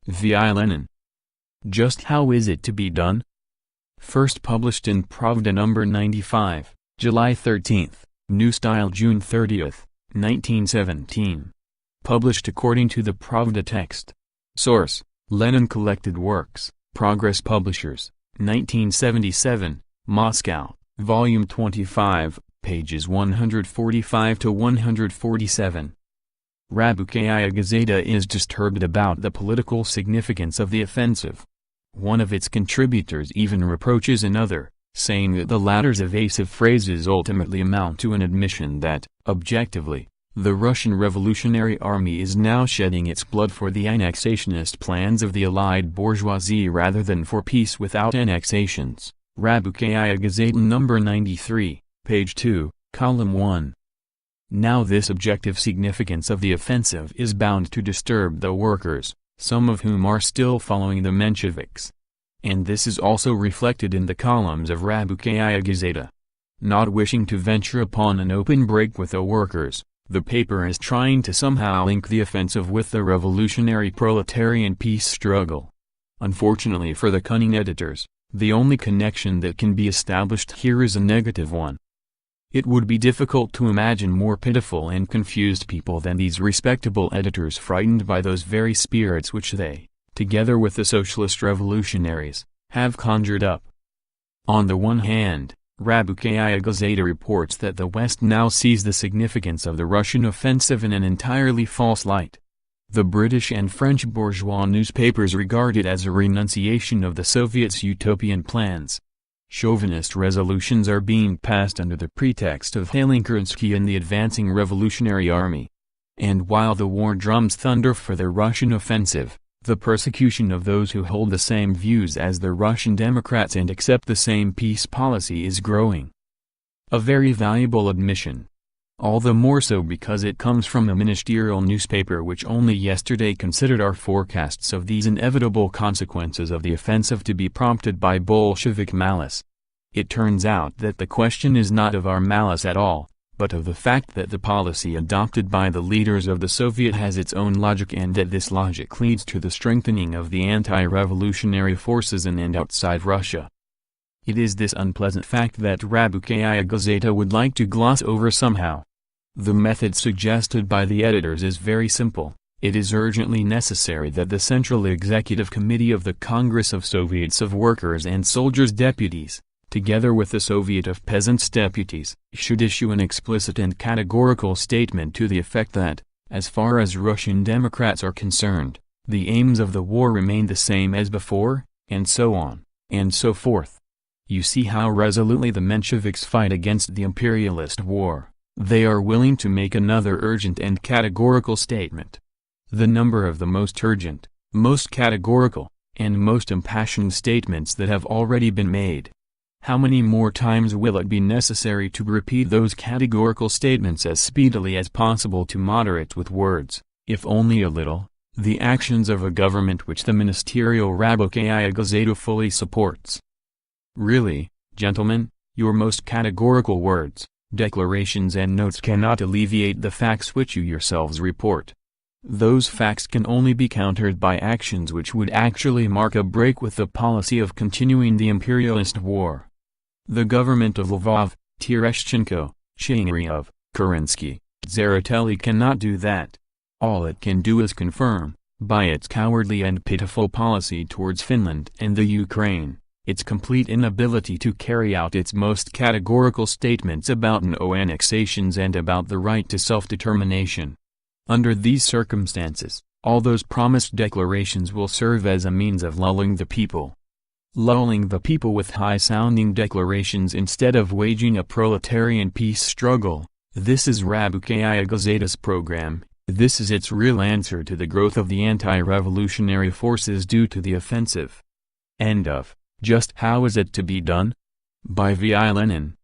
V.I. Lenin. Just how is it to be done? First published in Pravda No. 95, July 13, New Style June 30, 1917. Published according to the Pravda text. Source: Lenin Collected Works, Progress Publishers, 1977, Moscow, Volume 25, pages 145 to 147. Rabukaya Gazeta is disturbed about the political significance of the offensive. One of its contributors even reproaches another, saying that the latter's evasive phrases ultimately amount to an admission that, objectively, the Russian Revolutionary Army is now shedding its blood for the annexationist plans of the Allied bourgeoisie rather than for peace without annexations. Rabukaya Gazeta No. 93, page 2, column 1. Now this objective significance of the offensive is bound to disturb the workers, some of whom are still following the Mensheviks. And this is also reflected in the columns of Rabukaya Gazeta. Not wishing to venture upon an open break with the workers, the paper is trying to somehow link the offensive with the revolutionary proletarian peace struggle. Unfortunately for the cunning editors, the only connection that can be established here is a negative one. It would be difficult to imagine more pitiful and confused people than these respectable editors, frightened by those very spirits which they, together with the socialist revolutionaries, have conjured up. On the one hand, Rabukaya Gazeta reports that the West now sees the significance of the Russian offensive in an entirely false light. The British and French bourgeois newspapers regard it as a renunciation of the Soviets' utopian plans. Chauvinist resolutions are being passed under the pretext of hailing Kerensky and the advancing Revolutionary Army. And while the war drums thunder for the Russian offensive, the persecution of those who hold the same views as the Russian Democrats and accept the same peace policy is growing. A very valuable admission. All the more so because it comes from a ministerial newspaper which only yesterday considered our forecasts of these inevitable consequences of the offensive to be prompted by Bolshevik malice. It turns out that the question is not of our malice at all, but of the fact that the policy adopted by the leaders of the Soviet has its own logic, and that this logic leads to the strengthening of the anti-revolutionary forces in and outside Russia. It is this unpleasant fact that Rabukaya Gazeta would like to gloss over somehow. The method suggested by the editors is very simple. It is urgently necessary that the Central Executive Committee of the Congress of Soviets of Workers and Soldiers Deputies, together with the Soviet of Peasants Deputies, should issue an explicit and categorical statement to the effect that, as far as Russian Democrats are concerned, the aims of the war remain the same as before, and so on, and so forth. You see how resolutely the Mensheviks fight against the imperialist war. They are willing to make another urgent and categorical statement. The number of the most urgent, most categorical, and most impassioned statements that have already been made. How many more times will it be necessary to repeat those categorical statements as speedily as possible to moderate with words, if only a little, the actions of a government which the ministerial Rabukaya Gazeta fully supports? Really, gentlemen, your most categorical words, declarations and notes cannot alleviate the facts which you yourselves report. Those facts can only be countered by actions which would actually mark a break with the policy of continuing the imperialist war. The government of Lvov, Tereshchenko, Chernyayev, Kerensky, Tseretelli cannot do that. All it can do is confirm, by its cowardly and pitiful policy towards Finland and the Ukraine, its complete inability to carry out its most categorical statements about no annexations and about the right to self-determination. Under these circumstances, all those promised declarations will serve as a means of lulling the people. Lulling the people with high-sounding declarations instead of waging a proletarian peace struggle. This is Rabukaya Gazeta's program. This is its real answer to the growth of the anti-revolutionary forces due to the offensive. End of. Just how is it to be done? By V.I. Lenin.